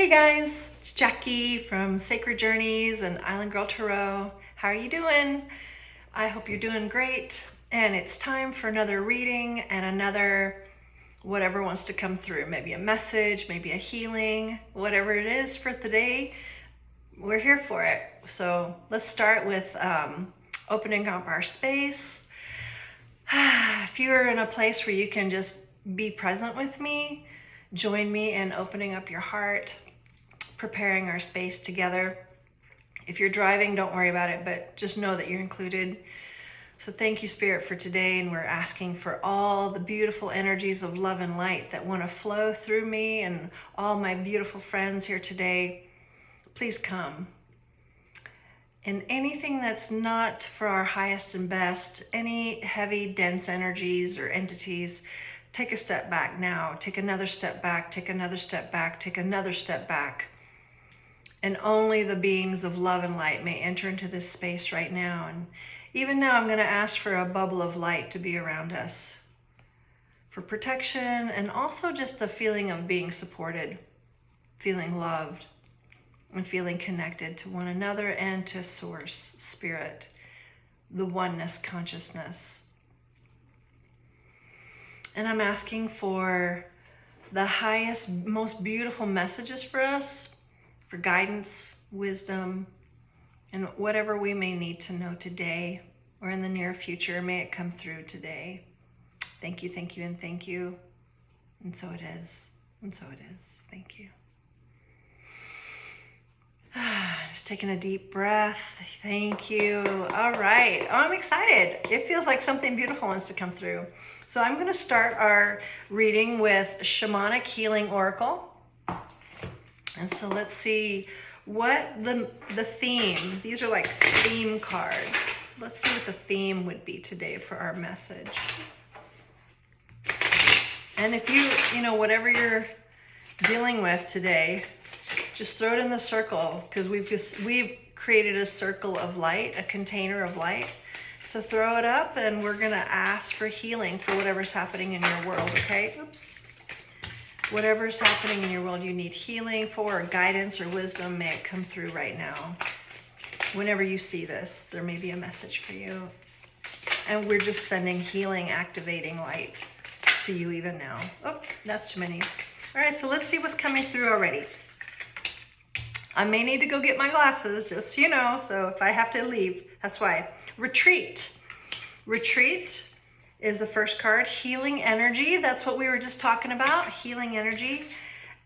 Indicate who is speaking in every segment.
Speaker 1: Hey guys, it's Jackie from Sacred Journeys and Island Girl Tarot. How are you doing? I hope you're doing great. And it's time for another reading and another whatever wants to come through. Maybe a message, maybe a healing, whatever it is for today. We're here for it. So let's start with opening up our space. If you're in a place where you can just be present with me, join me in opening up your heart, preparing our space together. If you're driving, don't worry about it, but just know that you're included. So thank you, Spirit, for today. And we're asking for all the beautiful energies of love and light that want to flow through me and all my beautiful friends here today. Please come. And anything that's not for our highest and best, any heavy, dense energies or entities, take a step back now. Take another step back, take another step back, take another step back. And only the beings of love and light may enter into this space right now. And even now, I'm going to ask for a bubble of light to be around us for protection and also just a feeling of being supported, feeling loved, and feeling connected to one another and to Source, Spirit, the oneness consciousness. And I'm asking for the highest, most beautiful messages for us, for guidance, wisdom, and whatever we may need to know today or in the near future. May it come through today. Thank you, and thank you. And so it is, and so it is. Thank you. Just taking a deep breath. Thank you. All right. Oh, I'm excited. It feels like something beautiful wants to come through. So I'm going to start our reading with Shamanic Healing Oracle. And so let's see what the theme, these are like theme cards. Let's see what the theme would be today for our message. And if you know, whatever you're dealing with today, just throw it in the circle, because we've created a circle of light, a container of light. So throw it up, and we're gonna ask for healing for whatever's happening in your world, okay? Oops. Whatever's happening in your world you need healing for, or guidance or wisdom, may it come through right now. Whenever you see this, there may be a message for you. And we're just sending healing, activating light to you even now. Oh, that's too many. All right, so let's see what's coming through already. I may need to go get my glasses, just so you know, so if I have to leave, that's why. Retreat. Retreat is the first card. Healing energy, that's what we were just talking about, healing energy.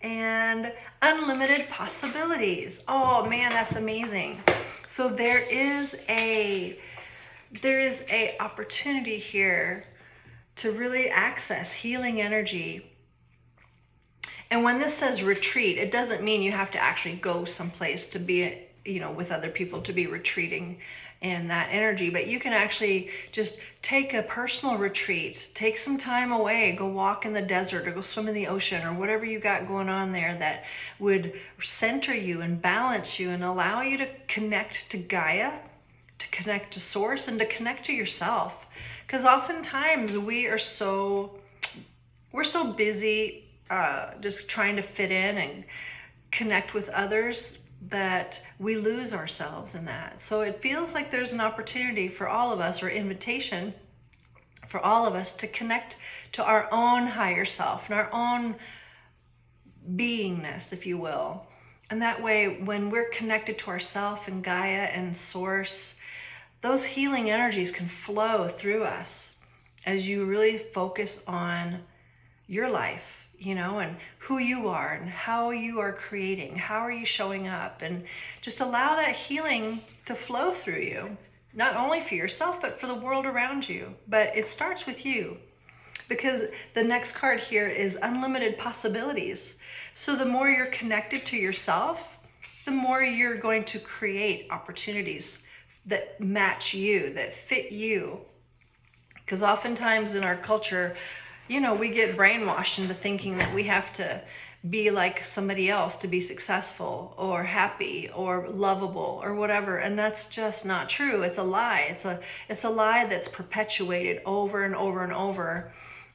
Speaker 1: And unlimited possibilities. Oh man, that's amazing. So there is a opportunity here to really access healing energy. And when this says retreat, it doesn't mean you have to actually go someplace to be, with other people, to be retreating in that energy. But you can actually just take a personal retreat, take some time away, go walk in the desert or go swim in the ocean or whatever you got going on there that would center you and balance you and allow you to connect to Gaia, to connect to Source, and to connect to yourself. Because oftentimes we're so busy just trying to fit in and connect with others that we lose ourselves in that. So it feels like there's an opportunity for all of us, or invitation for all of us, to connect to our own higher self and our own beingness, if you will. And that way, when we're connected to ourself and Gaia and Source, those healing energies can flow through us as you really focus on your life, and who you are and how you are creating, how are you showing up, and just allow that healing to flow through you, not only for yourself, but for the world around you. But it starts with you, because the next card here is unlimited possibilities. So the more you're connected to yourself, the more you're going to create opportunities that match you, that fit you. Because oftentimes in our culture, we get brainwashed into thinking that we have to be like somebody else to be successful or happy or lovable or whatever. And that's just not true. It's a lie. It's a lie that's perpetuated over and over and over.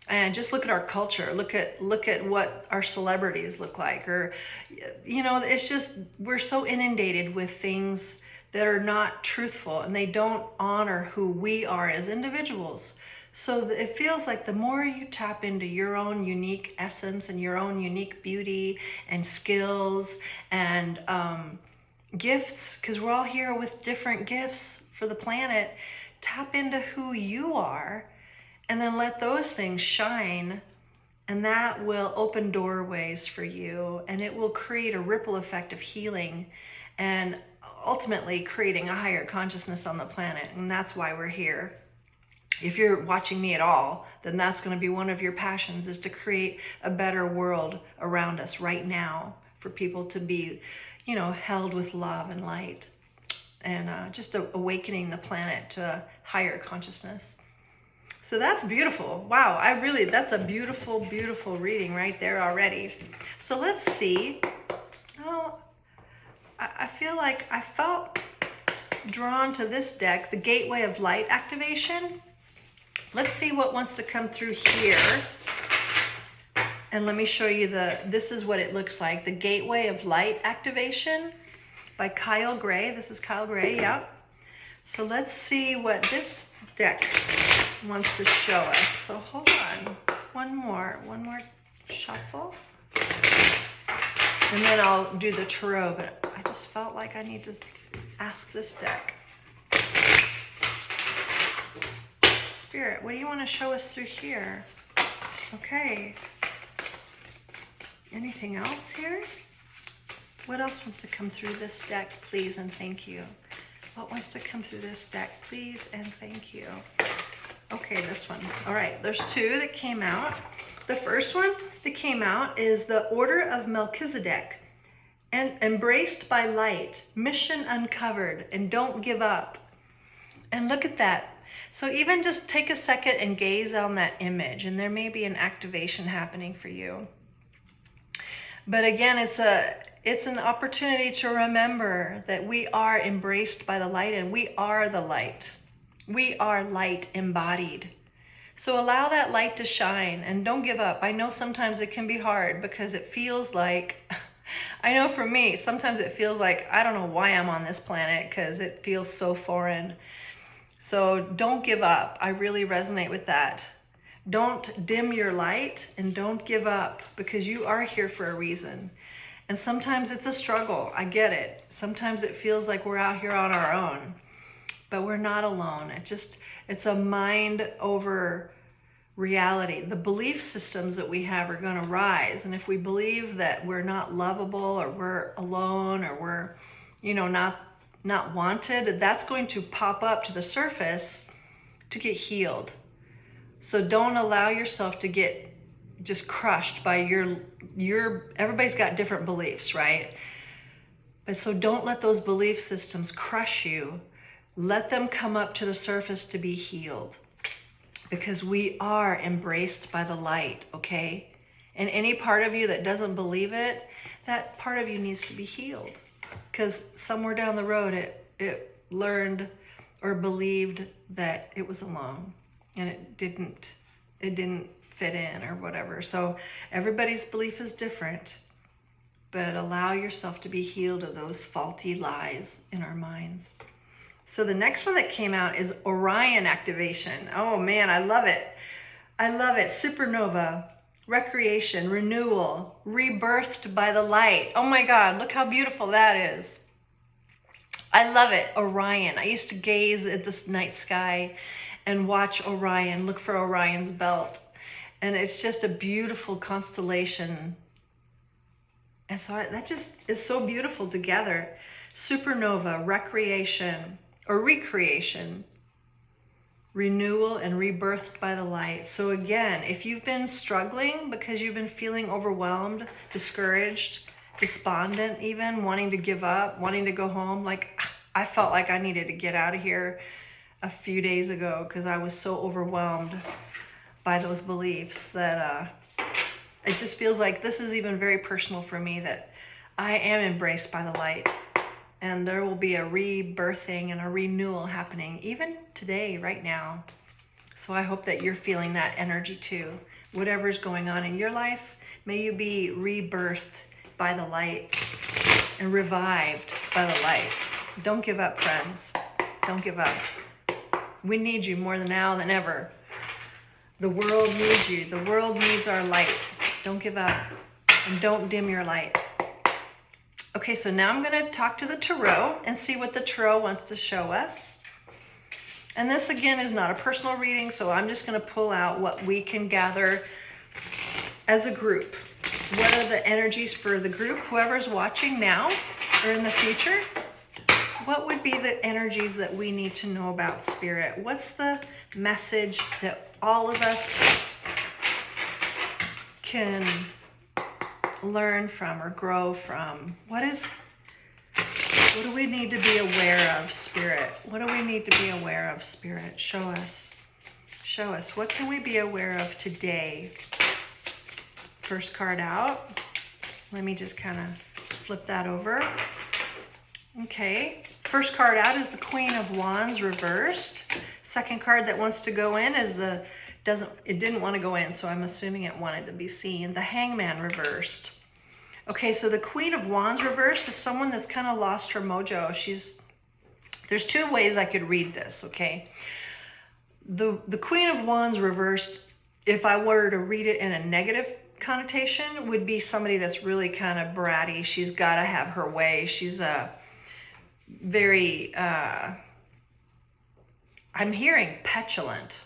Speaker 1: And just look at our culture. Look at what our celebrities look like, or it's just, we're so inundated with things that are not truthful, and they don't honor who we are as individuals. So it feels like the more you tap into your own unique essence and your own unique beauty and skills and gifts, because we're all here with different gifts for the planet, tap into who you are and then let those things shine, and that will open doorways for you, and it will create a ripple effect of healing and ultimately creating a higher consciousness on the planet. And that's why we're here. If you're watching me at all, then that's going to be one of your passions, is to create a better world around us right now, for people to be, held with love and light, and just awakening the planet to a higher consciousness. So that's beautiful. Wow, that's a beautiful, beautiful reading right there already. So let's see. Oh, I feel like I felt drawn to this deck, the Gateway of Light activation. Let's see what wants to come through here. And let me show you this is what it looks like. The Gateway of Light activation by Kyle Gray. This is Kyle Gray, yep. So let's see what this deck wants to show us. So hold on, one more shuffle, and then I'll do the tarot. But I just felt like I need to ask this deck. Spirit, what do you want to show us through here? Okay. Anything else here? What else wants to come through this deck, please and thank you? What wants to come through this deck, please and thank you? Okay, this one. All right, there's two that came out. The first one that came out is the Order of Melchizedek, and embraced by light, mission uncovered, and don't give up. And look at that. So even just take a second and gaze on that image, and there may be an activation happening for you. But again, it's an opportunity to remember that we are embraced by the light, and we are the light. We are light embodied. So allow that light to shine and don't give up. I know sometimes it can be hard because it feels like, I know for me, sometimes it feels like I don't know why I'm on this planet, because it feels so foreign. So don't give up. I really resonate with that. Don't dim your light and don't give up, because you are here for a reason. And sometimes it's a struggle. I get it. Sometimes it feels like we're out here on our own, but we're not alone. It's a mind over reality. The belief systems that we have are going to rise. And if we believe that we're not lovable, or we're alone, or we're, not wanted, that's going to pop up to the surface to get healed. So don't allow yourself to get just crushed by everybody's got different beliefs, right? But so don't let those belief systems crush you. Let them come up to the surface to be healed, because we are embraced by the light, okay? And any part of you that doesn't believe it, that part of you needs to be healed, because somewhere down the road it learned or believed that it was alone, and it didn't fit in or whatever. So everybody's belief is different, but allow yourself to be healed of those faulty lies in our minds. So the next one that came out is Orion activation. Oh man, I love it. I love it. Supernova, recreation, renewal, rebirthed by the light. Oh my God, look how beautiful that is. I love it. Orion. I used to gaze at this night sky and watch Orion, look for Orion's belt. And it's just a beautiful constellation. And so that just is so beautiful together. Supernova, recreation or recreation, renewal and rebirthed by the light. So again, if you've been struggling because you've been feeling overwhelmed, discouraged, despondent even, wanting to give up, wanting to go home, like I felt like I needed to get out of here a few days ago because I was so overwhelmed by those beliefs that it just feels like this is even very personal for me, that I am embraced by the light. And there will be a rebirthing and a renewal happening even today, right now. So I hope that you're feeling that energy too. whatever's going on in your life. May you be rebirthed by the light and revived by the light. Don't give up, friends. Don't give up. We need you more now than ever. The world needs you. The world needs our light. Don't give up and don't dim your light. Okay, so now I'm going to talk to the Tarot and see what the Tarot wants to show us. And this, again, is not a personal reading, so I'm just going to pull out what we can gather as a group. What are the energies for the group? Whoever's watching now or in the future, what would be the energies that we need to know about Spirit? What's the message that all of us can learn from or grow from? What do we need to be aware of, Spirit? What do we need to be aware of, Spirit? Show us. Show us. What can we be aware of today? First card out. Let me just kind of flip that over. Okay. First card out is the Queen of Wands reversed. Second card that wants to go in is it didn't want to go in, so I'm assuming it wanted to be seen. The Hangman reversed. Okay, so the Queen of Wands reversed is someone that's kind of lost her mojo. There's two ways I could read this, okay? The Queen of Wands reversed, if I were to read it in a negative connotation, would be somebody that's really kind of bratty. She's got to have her way. She's a very, I'm hearing petulant.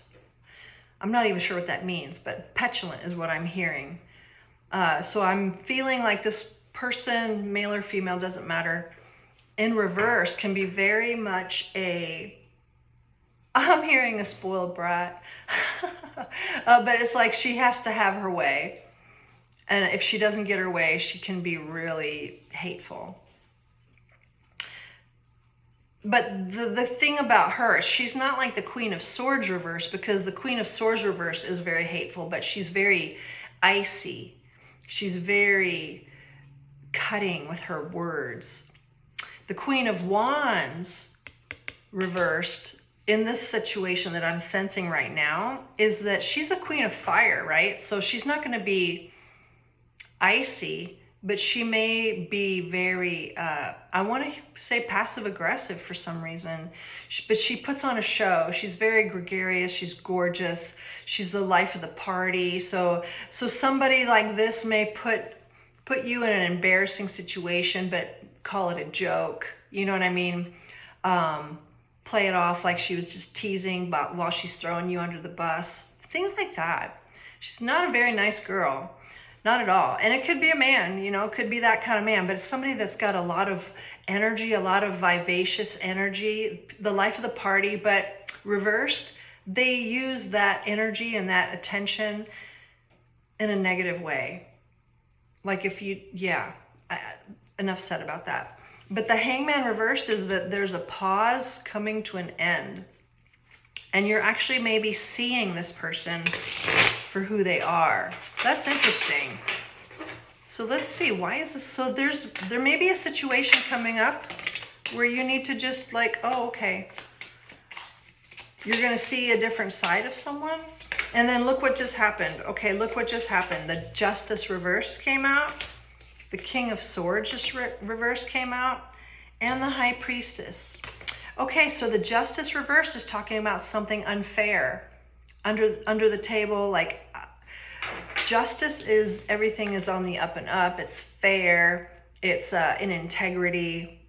Speaker 1: I'm not even sure what that means, but petulant is what I'm hearing. So I'm feeling like this person, male or female, doesn't matter, in reverse can be very much I'm hearing a spoiled brat. But it's like she has to have her way. And if she doesn't get her way, she can be really hateful. But the thing about her, she's not like the Queen of Swords reverse, because the Queen of Swords reverse is very hateful, but she's very icy. She's very cutting with her words. The Queen of Wands reversed in this situation that I'm sensing right now is that she's a Queen of Fire, right? So she's not going to be icy, but she may be very, I want to say passive aggressive for some reason, but she puts on a show. She's very gregarious. She's gorgeous. She's the life of the party. So somebody like this may put you in an embarrassing situation, but call it a joke. You know what I mean? Play it off like she was just teasing, but while she's throwing you under the bus, things like that. She's not a very nice girl. Not at all. And it could be a man, you know, it could be that kind of man, but it's somebody that's got a lot of energy, a lot of vivacious energy, the life of the party, but reversed, they use that energy and that attention in a negative way. Like if you, enough said about that. But the Hangman reversed is that there's a pause coming to an end. And you're actually maybe seeing this person for who they are. That's interesting. So let's see, why is this? So there may be a situation coming up where you need to just like, oh, okay. You're gonna see a different side of someone. And then look what just happened. Okay, look what just happened. The Justice reversed came out. The King of Swords just reversed came out. And the High Priestess. Okay, so the Justice reverse is talking about something unfair. Under the table, like justice is, everything is on the up and up. It's fair. It's in integrity.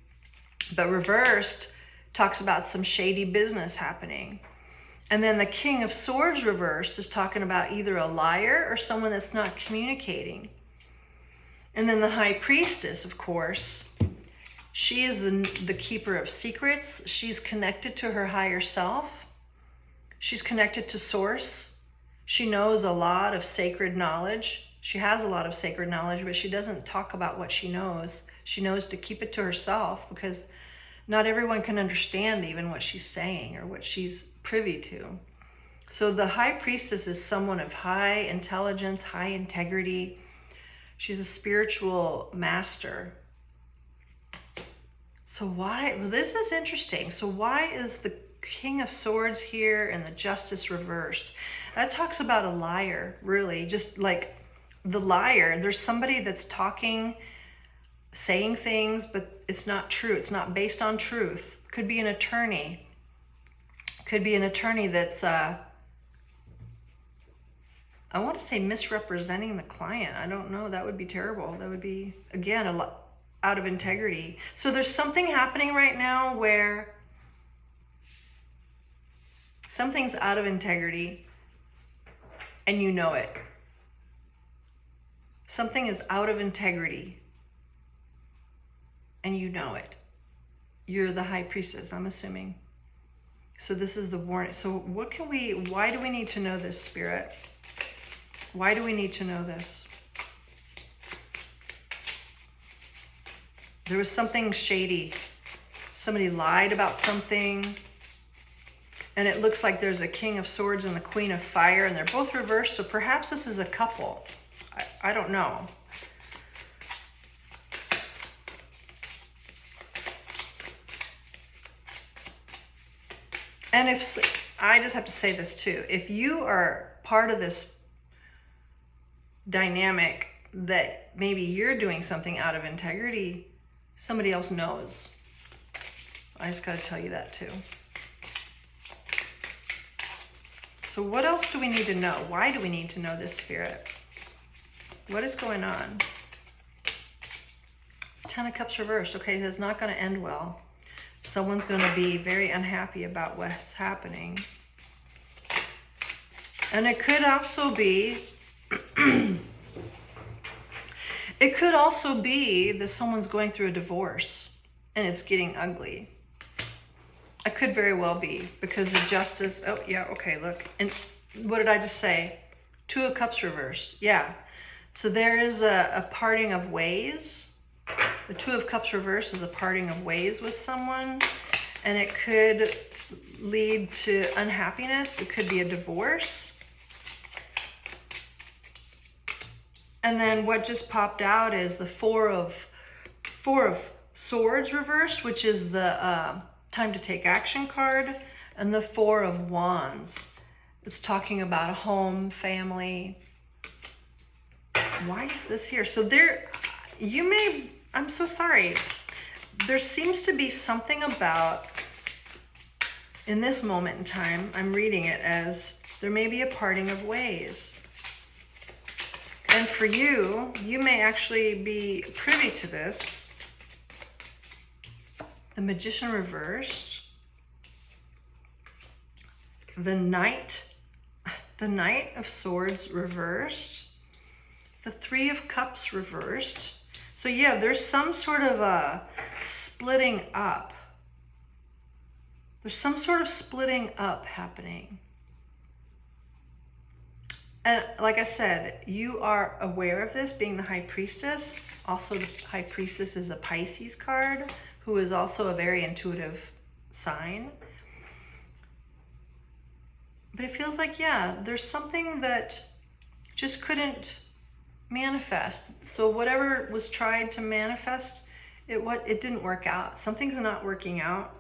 Speaker 1: But reversed talks about some shady business happening. And then the King of Swords reversed is talking about either a liar or someone that's not communicating. And then the High Priestess, of course, she is the keeper of secrets. She's connected to her higher self. She's connected to Source. She knows a lot of sacred knowledge. She has a lot of sacred knowledge, but she doesn't talk about what she knows. She knows to keep it to herself because not everyone can understand even what she's saying or what she's privy to. So the High Priestess is someone of high intelligence, high integrity. She's a spiritual master. So why, well, this is interesting. So why is King of Swords here and the Justice reversed. That talks about a liar, really. Just like the liar, there's somebody that's talking, saying things, but it's not true. It's not based on truth. Could be an attorney. Could be an attorney that's, I want to say misrepresenting the client. I don't know. That would be terrible. That would be, again, a lot out of integrity. So there's something happening right now where something's out of integrity and you know it. Something is out of integrity and you know it. You're the high priestess, I'm assuming. So this is the warning. So why do we need to know this, Spirit? Why do we need to know this? There was something shady. Somebody lied about something. And it looks like there's a King of Swords and the Queen of Fire, and they're both reversed. So perhaps this is a couple. I don't know. And if, I just have to say this too, if you are part of this dynamic that maybe you're doing something out of integrity, somebody else knows. I just got to tell you that too. So what else do we need to know? Why do we need to know this, Spirit? What is going on? Ten of Cups reversed. Okay, so it's not going to end well. Someone's going to be very unhappy about what's happening. And it could also be, it could also be that someone's going through a divorce and it's getting ugly. It could very well be because the Justice, oh yeah, okay, look. And what did I just say? Two of Cups reversed, yeah. So there is a parting of ways. The Two of Cups reversed is a parting of ways with someone, and it could lead to unhappiness. It could be a divorce. And then what just popped out is the Four of Swords reversed, which is the time to take action card, and the Four of Wands. It's talking about a home, family. Why is this here? So there, you may, I'm so sorry. There seems to be something about, in this moment in time, I'm reading it as there may be a parting of ways. And for you, you may actually be privy to this. The Magician reversed. The Knight of Swords reversed. The Three of Cups reversed. So yeah, there's some sort of a splitting up. There's some sort of splitting up happening. And like I said, you are aware of this, being the High Priestess. Also, the High Priestess is a Pisces card, who is also a very intuitive sign. But it feels like, yeah, there's something that just couldn't manifest. So whatever was tried to manifest, it didn't work out. Something's not working out.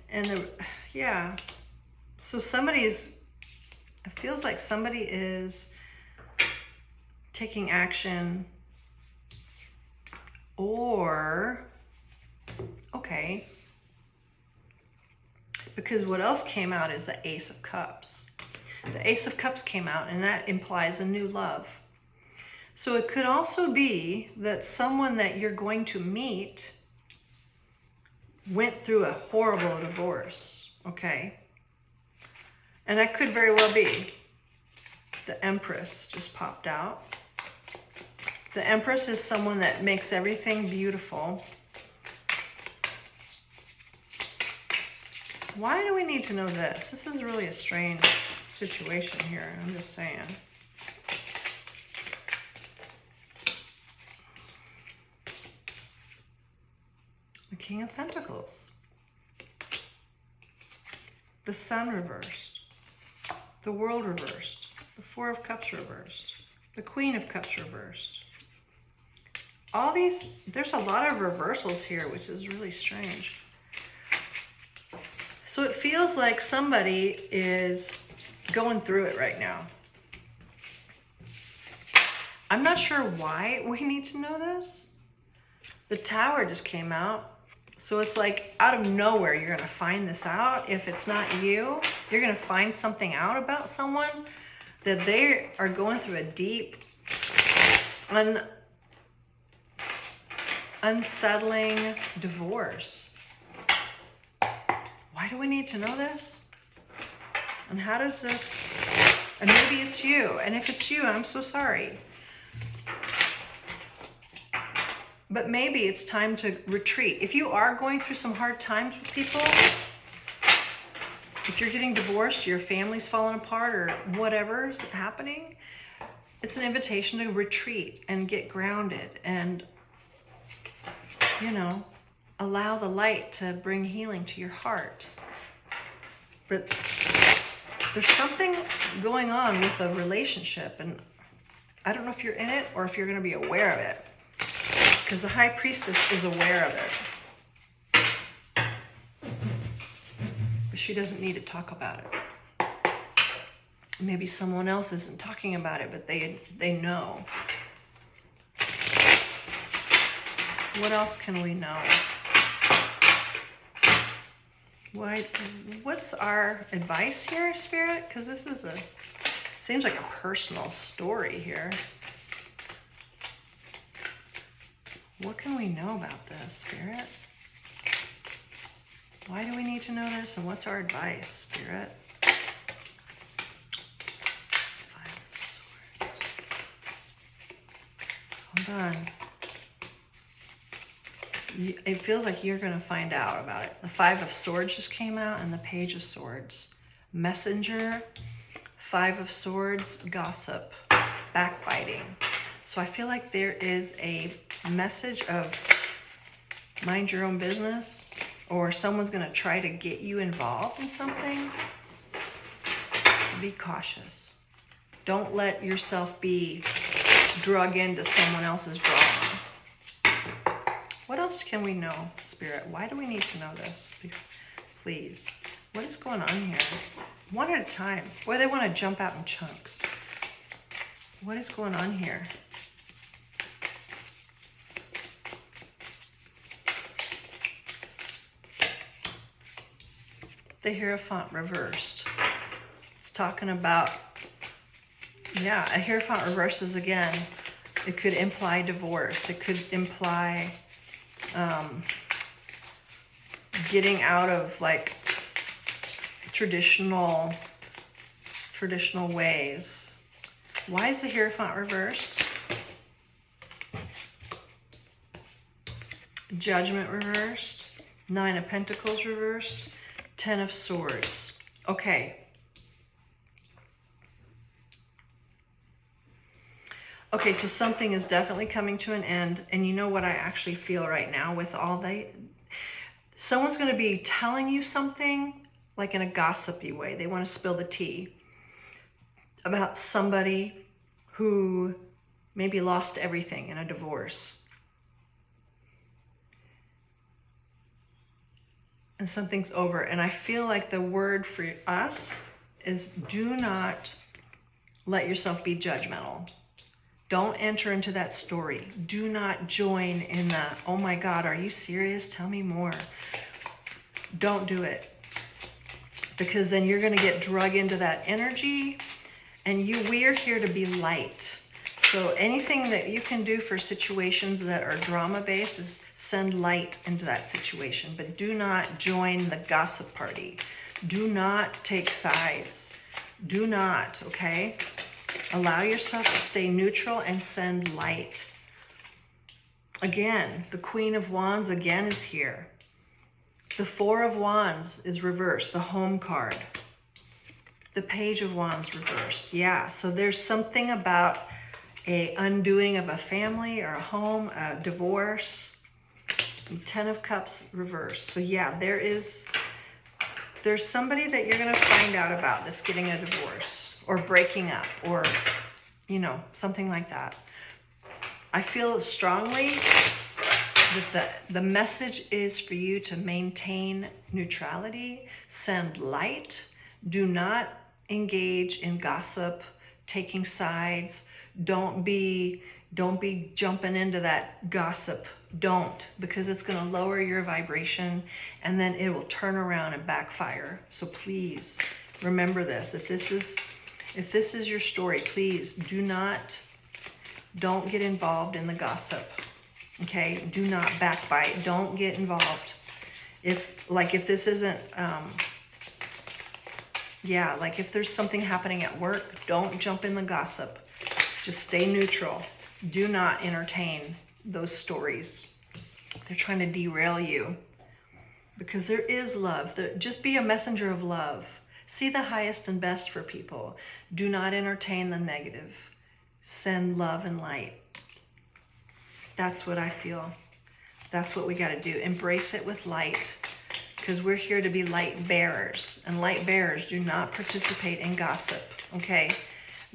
Speaker 1: And yeah, so it feels like somebody is taking action, or, okay, because what else came out is the Ace of Cups. The Ace of Cups came out, and that implies a new love. So it could also be that someone that you're going to meet went through a horrible divorce, okay? And that could very well be. The Empress just popped out. The Empress is someone that makes everything beautiful. Why do we need to know this? This is really a strange situation here, I'm just saying. The King of Pentacles. The Sun reversed. The World reversed. The Four of Cups reversed. The Queen of Cups reversed. All these, there's a lot of reversals here, which is really strange. So it feels like somebody is going through it right now. I'm not sure why we need to know this. The Tower just came out. So it's like out of nowhere, you're going to find this out. If it's not you, you're going to find something out about someone that they are going through a deep, unsettling divorce. Why do we need to know this? And how does this, and maybe it's you. And if it's you, I'm so sorry. But maybe it's time to retreat. If you are going through some hard times with people, if you're getting divorced, your family's falling apart or whatever's happening, it's an invitation to retreat and get grounded and, you know, allow the light to bring healing to your heart. But there's something going on with a relationship, and I don't know if you're in it or if you're going to be aware of it. Because the High Priestess is aware of it. But she doesn't need to talk about it. Maybe someone else isn't talking about it, but they know. What else can we know? What's our advice here, Spirit? Because this is seems like a personal story here. What can we know about this, Spirit? Why do we need to know this, and what's our advice, Spirit? Hold on. It feels like you're going to find out about it. The Five of Swords just came out, and the Page of Swords. Messenger, Five of Swords, gossip, backbiting. So I feel like there is a message of mind your own business, or someone's going to try to get you involved in something. So be cautious. Don't let yourself be drug into someone else's drama. What else can we know, Spirit? Why do we need to know this? Please. What is going on here? One at a time. Or they want to jump out in chunks. What is going on here? The Hierophant reversed. It's talking about, yeah, a Hierophant reverses again. It could imply divorce. It could imply getting out of like traditional ways. Why is the Hierophant reversed? Judgment reversed. Nine of Pentacles reversed. Ten of Swords. Okay. Okay, so something is definitely coming to an end. And you know what I actually feel right now with all someone's going to be telling you something like in a gossipy way. They want to spill the tea about somebody who maybe lost everything in a divorce. And something's over. And I feel like the word for us is do not let yourself be judgmental. Don't enter into that story. Do not join in the, oh my God, are you serious? Tell me more. Don't do it. Because then you're going to get drug into that energy. And we are here to be light. So anything that you can do for situations that are drama-based is send light into that situation. But do not join the gossip party. Do not take sides. Do not, okay? Allow yourself to stay neutral and send light. Again, the Queen of Wands again is here. The Four of Wands is reversed, the Home card. The Page of Wands reversed. Yeah, so there's something about a undoing of a family or a home, a divorce. And Ten of Cups reversed. So yeah, there's somebody that you're going to find out about that's getting a divorce or breaking up or, you know, something like that. I feel strongly the message is for you to maintain neutrality, send light, do not engage in gossip, taking sides. Don't be jumping into that gossip. Don't, because it's going to lower your vibration and then it will turn around and backfire. So please remember this. If this is your story, please don't get involved in the gossip. Okay? Do not backbite. Don't get involved. If this isn't like if there's something happening at work, don't jump in the gossip. Just stay neutral. Do not entertain those stories. They're trying to derail you, because there is love. Just be a messenger of love. See the highest and best for people. Do not entertain the negative. Send love and light. That's what I feel. That's what we got to do. Embrace it with light, because we're here to be light bearers, and light bearers do not participate in gossip. Okay?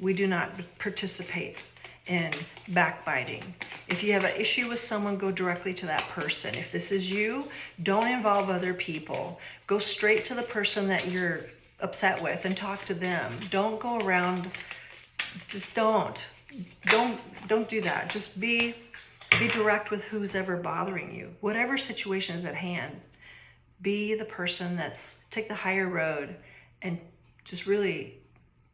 Speaker 1: We do not participate in backbiting. If you have an issue with someone, go directly to that person. If this is you, don't involve other people. Go straight to the person that you're upset with and talk to them. Don't go around. Just don't do that. Just be direct with who's ever bothering you. Whatever situation is at hand, be the person take the higher road and just really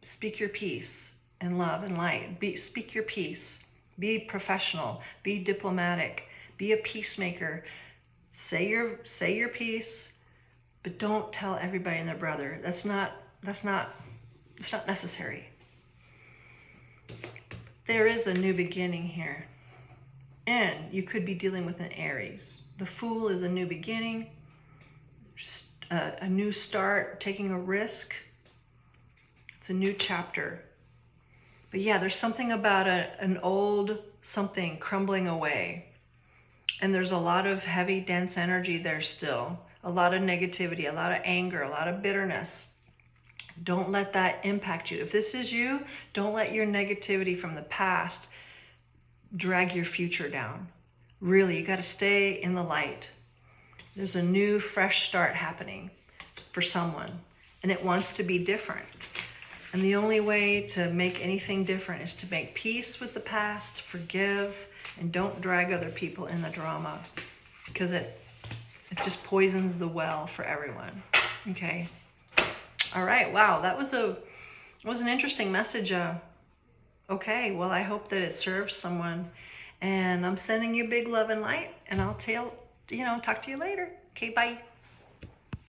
Speaker 1: speak your piece in love and light. Speak your piece. Be professional. Be diplomatic. Be a peacemaker. Say your piece, but don't tell everybody and their brother. That's not necessary. There is a new beginning here, and you could be dealing with an Aries. The Fool is a new beginning, a new start, taking a risk. It's a new chapter. But yeah, there's something about an old something crumbling away. And there's a lot of heavy, dense energy there still. A lot of negativity, a lot of anger, a lot of bitterness. Don't let that impact you. If this is you, don't let your negativity from the past drag your future down. Really, you got to stay in the light. There's a new, fresh start happening for someone, and it wants to be different. And the only way to make anything different is to make peace with the past, forgive, and don't drag other people in the drama, because it just poisons the well for everyone. Okay? All right. Wow, that was an interesting message. Okay, well, I hope that it serves someone. And I'm sending you big love and light, and I'll talk to you later. Okay, bye.